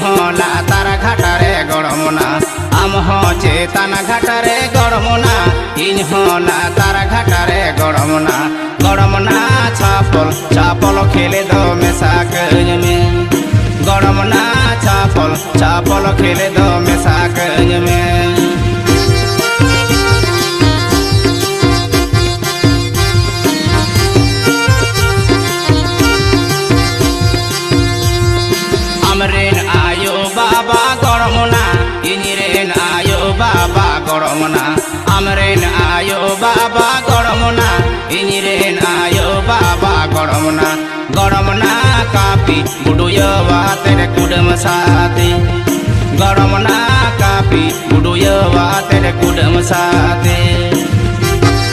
होला तारा घाटारे गड़मना आम हो चेतन घाटारे गड़मना इन होला तारा घाटारे गड़मना गड़मना छापल छापल खेले दो मेसाक में गड़मना छापल छापल खेले दो मेसाक में हमरेन आयो बाबा गड़मना इनिरेन आयो बाबा गड़मना हमरेन आयो बाबा गड़मना इनिरेन आयो बाबा गड़मना गड़मना कापी बुडुयवा तेरे कुडम साथी गड़मना कापी बुडुयवा तेरे कुडम साथी